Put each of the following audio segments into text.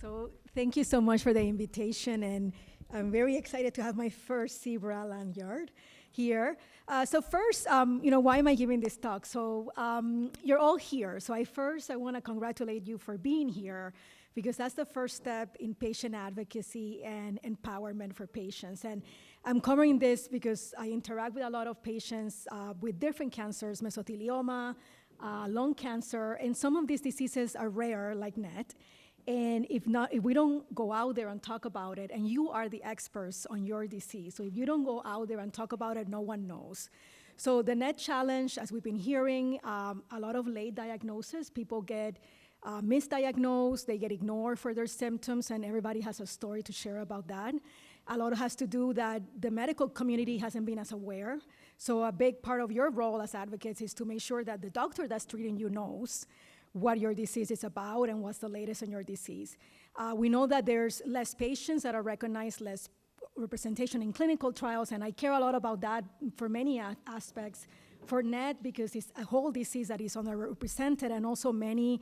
So thank you so much for the invitation, and I'm very excited to have my first Zebra lanyard here. So first, why am I giving this talk? So you're all here. So I want to congratulate you for being here, because that's the first step in patient advocacy and empowerment for patients. And I'm covering this because I interact with a lot of patients with different cancers, mesothelioma, lung cancer, and some of these diseases are rare, like NET. And if we don't go out there and talk about it, and you are the experts on your disease, so if you don't go out there and talk about it, no one knows. So the NET challenge, as we've been hearing, a lot of late diagnosis, people get misdiagnosed, they get ignored for their symptoms, and everybody has a story to share about that. A lot has to do that the medical community hasn't been as aware. So a big part of your role as advocates is to make sure that the doctor that's treating you knows what your disease is about and what's the latest in your disease. We know that there's less patients that are recognized, less representation in clinical trials, and I care a lot about that for many aspects. For NET, because it's a whole disease that is underrepresented, and also many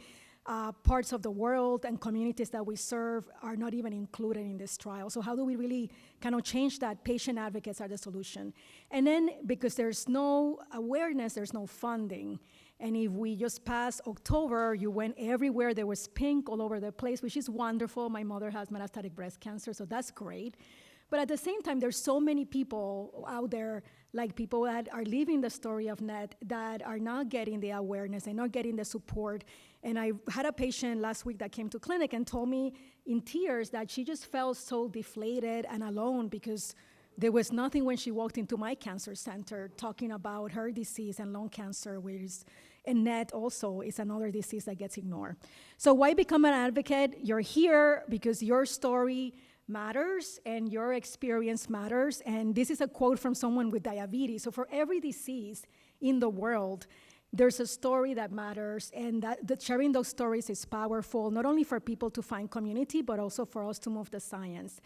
parts of the world and communities that we serve are not even included in this trial. So how do we really kind of change that? Patient advocates are the solution. And then, because there's no awareness, there's no funding. And if we just passed October, you went everywhere, there was pink all over the place, which is wonderful. My mother has metastatic breast cancer, so that's great. But at the same time, there's so many people out there, like people that are living the story of NET, that are not getting the awareness and not getting the support. And I had a patient last week that came to clinic and told me in tears that she just felt so deflated and alone, because there was nothing when she walked into my cancer center talking about her disease and lung cancer, and NET also is another disease that gets ignored. So why become an advocate? You're here because your story matters and your experience matters. And this is a quote from someone with diabetes. So for every disease in the world, there's a story that matters, and that sharing those stories is powerful, not only for people to find community, but also for us to move the science.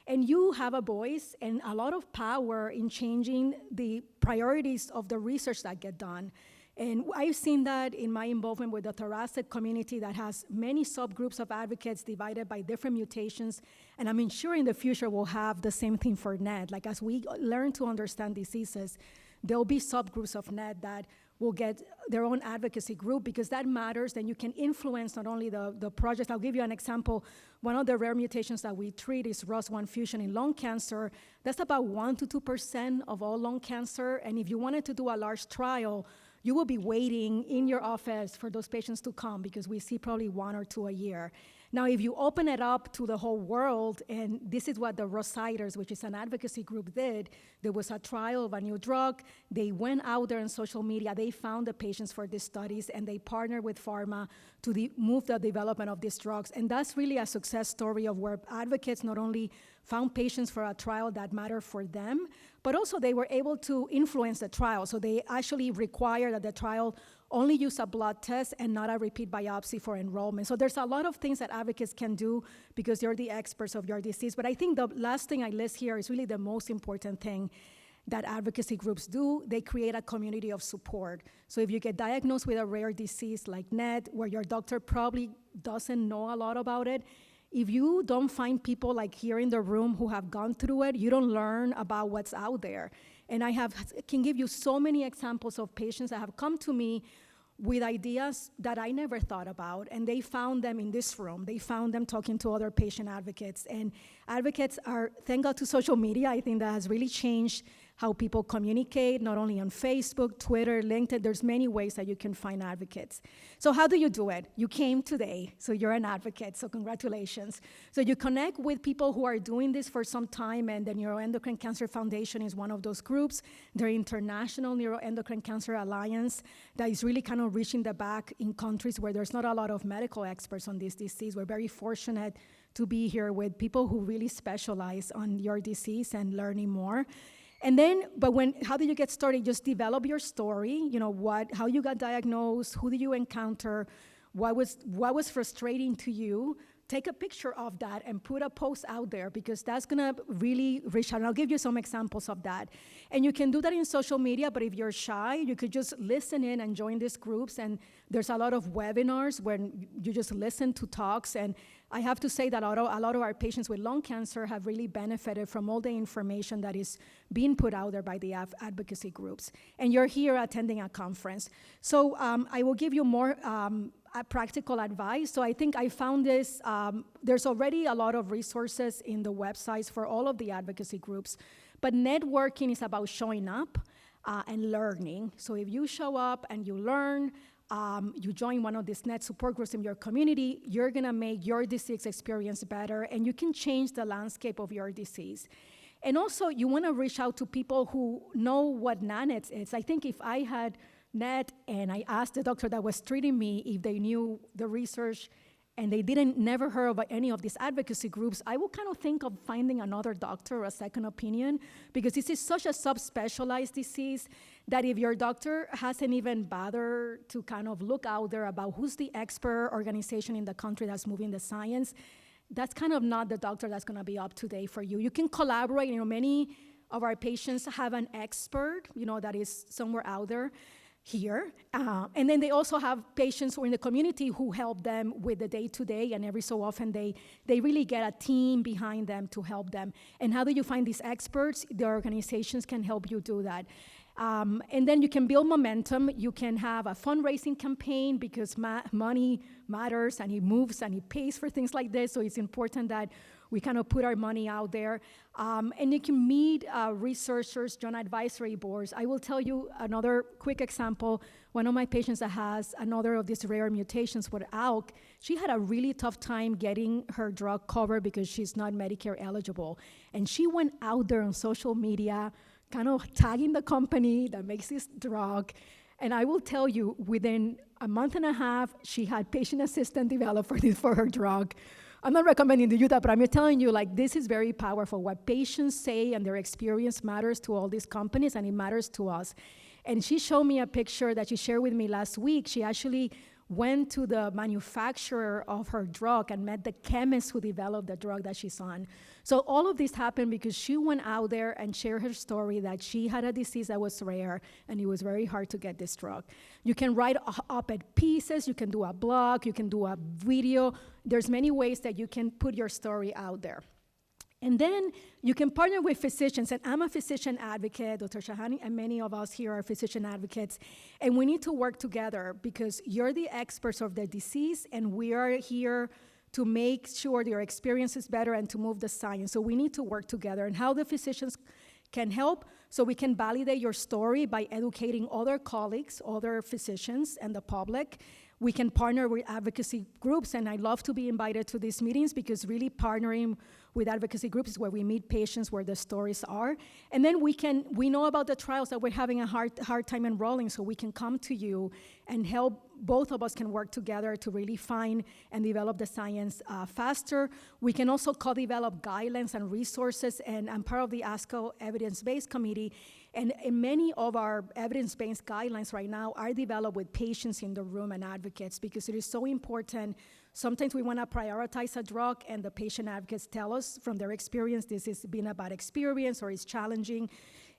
And you have a voice and a lot of power in changing the priorities of the research that get done. And I've seen that in my involvement with the thoracic community that has many subgroups of advocates divided by different mutations. And I'm sure in the future we'll have the same thing for NET. Like, as we learn to understand diseases, there'll be subgroups of NET that will get their own advocacy group, because that matters. Then you can influence not only the project. I'll give you an example. One of the rare mutations that we treat is ROS1 fusion in lung cancer. That's about 1% to 2% of all lung cancer. And if you wanted to do a large trial, you will be waiting in your office for those patients to come, because we see probably 1 or 2 a year. Now, if you open it up to the whole world, and this is what the Rosiders, which is an advocacy group, did. There was a trial of a new drug. They went out there on social media. They found the patients for these studies, and they partnered with pharma to move the development of these drugs. And that's really a success story of where advocates not only found patients for a trial that mattered for them, but also they were able to influence the trial. So they actually require that the trial only use a blood test and not a repeat biopsy for enrollment. So there's a lot of things that advocates can do because you're the experts of your disease. But I think the last thing I list here is really the most important thing that advocacy groups do. They create a community of support. So if you get diagnosed with a rare disease like NET, where your doctor probably doesn't know a lot about it, if you don't find people like here in the room who have gone through it, you don't learn about what's out there. And I can give you so many examples of patients that have come to me with ideas that I never thought about, and they found them in this room. They found them talking to other patient advocates. And advocates are, thank God to social media, I think that has really changed how people communicate, not only on Facebook, Twitter, LinkedIn. There's many ways that you can find advocates. So how do you do it? You came today, so you're an advocate, so congratulations. So you connect with people who are doing this for some time, and the Neuroendocrine Cancer Foundation is one of those groups. The International Neuroendocrine Cancer Alliance that is really kind of reaching the back in countries where there's not a lot of medical experts on this disease. We're very fortunate to be here with people who really specialize on your disease and learning more. And then, how do you get started? Just develop your story. How you got diagnosed, who did you encounter, what was frustrating to you, take a picture of that and put a post out there, because that's gonna really reach out. And I'll give you some examples of that. And you can do that in social media, but if you're shy, you could just listen in and join these groups. And there's a lot of webinars where you just listen to talks. And I have to say that a lot of our patients with lung cancer have really benefited from all the information that is being put out there by the advocacy groups. And you're here attending a conference. So I will give you more practical advice. So I think I found this, there's already a lot of resources in the websites for all of the advocacy groups, but networking is about showing up and learning. So if you show up and you learn, you join one of these net support groups in your community, you're gonna make your disease experience better, and you can change the landscape of your disease. And also, you wanna reach out to people who know what LACNETS is. I think if I had NET and I asked the doctor that was treating me if they knew the research and they never heard of any of these advocacy groups, I would kind of think of finding another doctor or a second opinion, because this is such a subspecialized disease that if your doctor hasn't even bothered to kind of look out there about who's the expert organization in the country that's moving the science, that's kind of not the doctor that's gonna be up to date for you. You can collaborate, many of our patients have an expert, that is somewhere out there here. And then they also have patients who are in the community who help them with the day-to-day, and every so often they really get a team behind them to help them. And how do you find these experts? The organizations can help you do that. And then you can build momentum. You can have a fundraising campaign, because money matters, and it moves and it pays for things like this, so it's important that we kind of put our money out there. And you can meet researchers, join advisory boards. I will tell you another quick example. One of my patients that has another of these rare mutations with ALK, she had a really tough time getting her drug covered because she's not Medicare eligible. And she went out there on social media, kind of tagging the company that makes this drug. And I will tell you, within a month and a half, she had patient assistant developed for her drug. I'm not recommending you that, but I'm telling you, this is very powerful. What patients say and their experience matters to all these companies, and it matters to us. And she showed me a picture that she shared with me last week. She actually went to the manufacturer of her drug and met the chemist who developed the drug that she's on. So all of this happened because she went out there and shared her story that she had a disease that was rare, and it was very hard to get this drug. You can write op-ed pieces, you can do a blog, you can do a video. There's many ways that you can put your story out there. And then you can partner with physicians, and I'm a physician advocate, Dr. Shahani, and many of us here are physician advocates, and we need to work together because you're the experts of the disease, and we are here to make sure your experience is better and to move the science. So we need to work together, and how the physicians can help, so we can validate your story by educating other colleagues, other physicians, and the public. We can partner with advocacy groups, and I love to be invited to these meetings because really partnering with advocacy groups is where we meet patients where the stories are. And then we know about the trials that we're having a hard time enrolling, so we can come to you and help. Both of us can work together to really find and develop the science faster. We can also co-develop guidelines and resources, and I'm part of the ASCO Evidence-Based Committee, and many of our evidence-based guidelines right now are developed with patients in the room and advocates because it is so important. Sometimes we want to prioritize a drug, and the patient advocates tell us from their experience this has been a bad experience or it's challenging.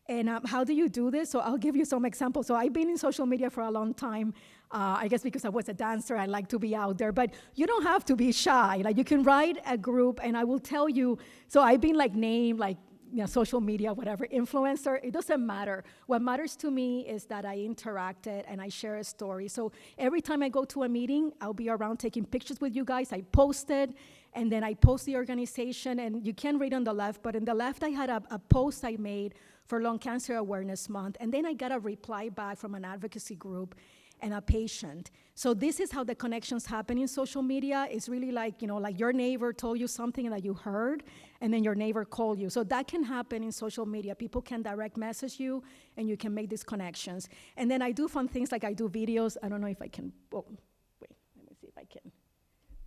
And how do you do this? So I'll give you some examples. So I've been in social media for a long time. I guess because I was a dancer, I like to be out there. But you don't have to be shy. You can write a group, and I will tell you. So I've been named social media, whatever, influencer. It doesn't matter. What matters to me is that I interacted and I share a story. So every time I go to a meeting, I'll be around taking pictures with you guys. I post it, and then I post the organization. And you can read on the left, but in the left, I had a post I made for Lung Cancer Awareness Month. And then I got a reply back from an advocacy group and a patient. So this is how the connections happen in social media. It's really like your neighbor told you something that you heard, and then your neighbor called you. So that can happen in social media. People can direct message you, and you can make these connections. And then I do fun things like I do videos. I don't know if I can, wait, let me see if I can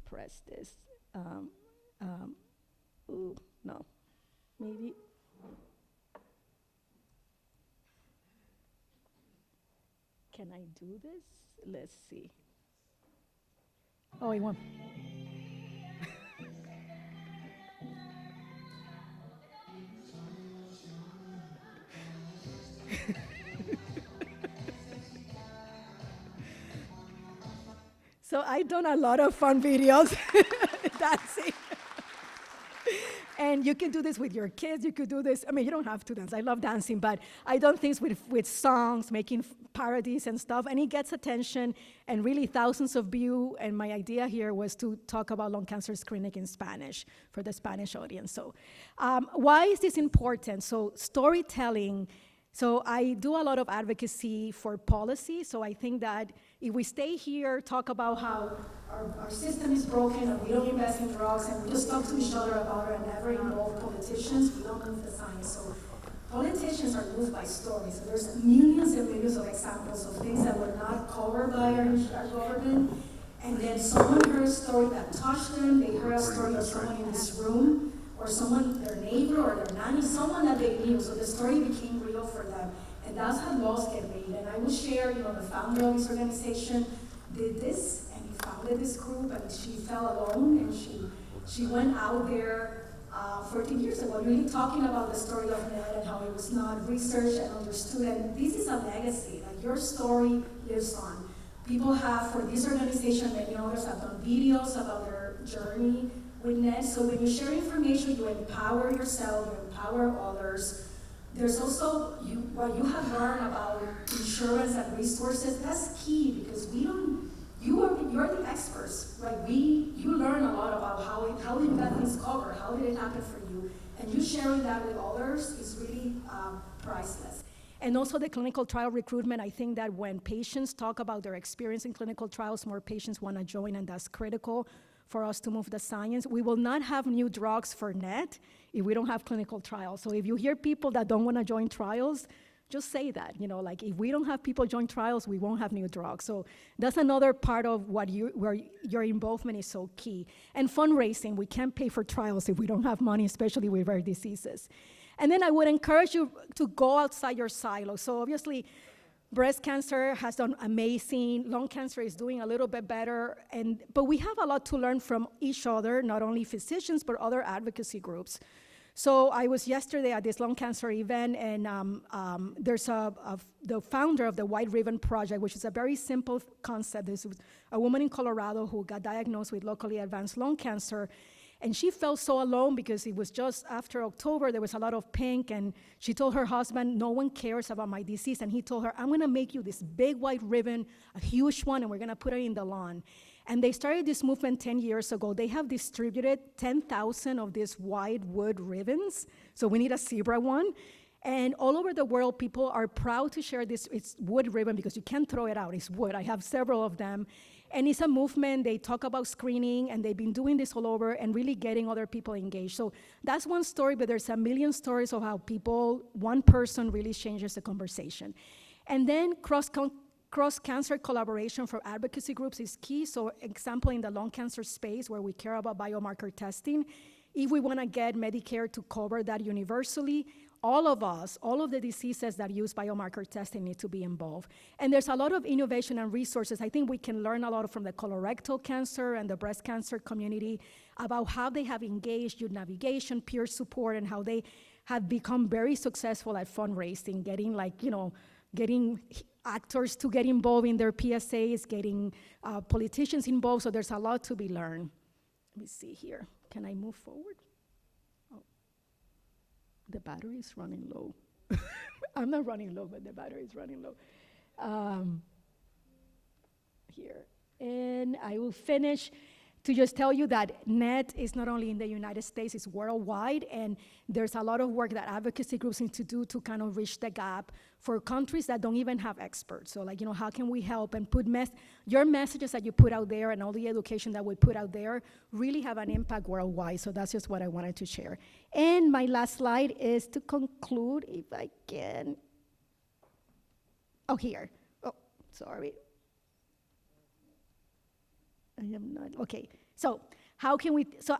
press this. Ooh, no, maybe. Can I do this? Let's see. Oh, it won't. So I've done a lot of fun videos dancing. And you can do this with your kids. You could do this. I mean, you don't have to dance. I love dancing, but I've done things with songs, making parodies and stuff, and it gets attention and really thousands of views. And my idea here was to talk about lung cancer screening in Spanish for the Spanish audience. So why is this important? So storytelling. So I do a lot of advocacy for policy. So I think that if we stay here, talk about how our system is broken and we don't invest in drugs and we just talk to each other about it and never involve politicians, we don't move the science. So politicians are moved by stories. So there's millions and millions of examples of things that were not covered by our government. And then someone heard a story that touched them. They heard a story of someone in this room or someone, their neighbor or their nanny, someone that they knew. So the story became real for them. And that's how laws get made. And I will share, the founder of this organization did this, and he founded this group, and she fell alone, and she went out there 14 years ago, really talking about the story of NET and how it was not researched and understood. And this is a legacy. Like, your story lives on. People have, for this organization, many others have done videos about their journey with NET. So when you share information, you empower yourself, you empower others. There's also what you have learned about insurance and resources. That's key because you're the experts, right? You learn a lot about how did that things cover, how did it happen for you, and you sharing that with others is really priceless. And also the clinical trial recruitment. I think that when patients talk about their experience in clinical trials, more patients want to join, and that's critical for us to move the science. We will not have new drugs for NET if we don't have clinical trials. So if you hear people that don't want to join trials, just say that. Like, if we don't have people join trials, we won't have new drugs. So that's another part of where your involvement is so key. And fundraising, we can't pay for trials if we don't have money, especially with rare diseases. And then I would encourage you to go outside your silo. So obviously, breast cancer has done amazing. Lung cancer is doing a little bit better. But we have a lot to learn from each other, not only physicians, but other advocacy groups. So I was yesterday at this lung cancer event, and there's the founder of the White Ribbon Project, which is a very simple concept. This was a woman in Colorado who got diagnosed with locally advanced lung cancer. And she felt so alone because it was just after October, there was a lot of pink, and she told her husband, no one cares about my disease. And he told her, I'm gonna make you this big white ribbon, a huge one, and we're gonna put it in the lawn. And they started this movement 10 years ago. They have distributed 10,000 of these white wood ribbons. So we need a zebra one. And all over the world, people are proud to share this. It's wood ribbon because you can't throw it out, it's wood. I have several of them. And it's a movement. They talk about screening, and they've been doing this all over and really getting other people engaged. So that's one story, but there's a million stories of how one person really changes the conversation. And then cross-cancer collaboration for advocacy groups is key. So example, in the lung cancer space where we care about biomarker testing, if we wanna get Medicare to cover that universally, all of the diseases that use biomarker testing need to be involved. And there's a lot of innovation and resources. I think we can learn a lot from the colorectal cancer and the breast cancer community about how they have engaged youth navigation, peer support, and how they have become very successful at fundraising, getting actors to get involved in their PSAs, getting politicians involved. So there's a lot to be learned. Let me see here. Can I move forward? The battery is running low. I'm not running low, but the battery is running low. Here. And I will finish to just tell you that NET is not only in the United States, it's worldwide, and there's a lot of work that advocacy groups need to do to kind of bridge the gap for countries that don't even have experts. So how can we help and put your messages that you put out there and all the education that we put out there really have an impact worldwide. So that's just what I wanted to share. And my last slide is to conclude, if I can. Oh, here. Oh, sorry. I am not, okay. So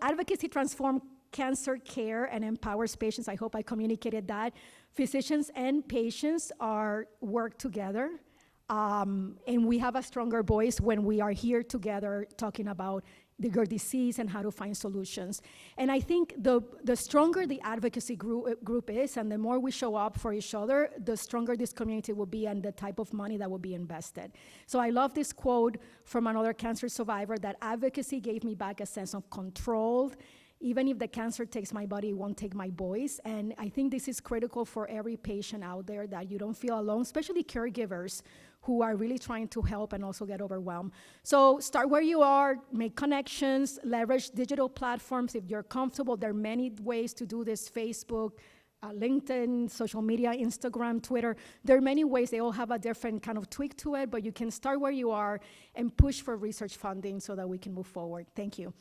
advocacy transforms cancer care and empowers patients. I hope I communicated that. Physicians and patients work together. And we have a stronger voice when we are here together talking about your disease and how to find solutions. And I think the stronger the advocacy group is, and the more we show up for each other, the stronger this community will be and the type of money that will be invested. So I love this quote from another cancer survivor, that advocacy gave me back a sense of control. Even if the cancer takes my body, it won't take my voice. And I think this is critical for every patient out there, that you don't feel alone, especially caregivers who are really trying to help and also get overwhelmed. So start where you are, make connections, leverage digital platforms if you're comfortable. There are many ways to do this: Facebook, LinkedIn, social media, Instagram, Twitter. There are many ways. They all have a different kind of tweak to it, but you can start where you are and push for research funding so that we can move forward. Thank you.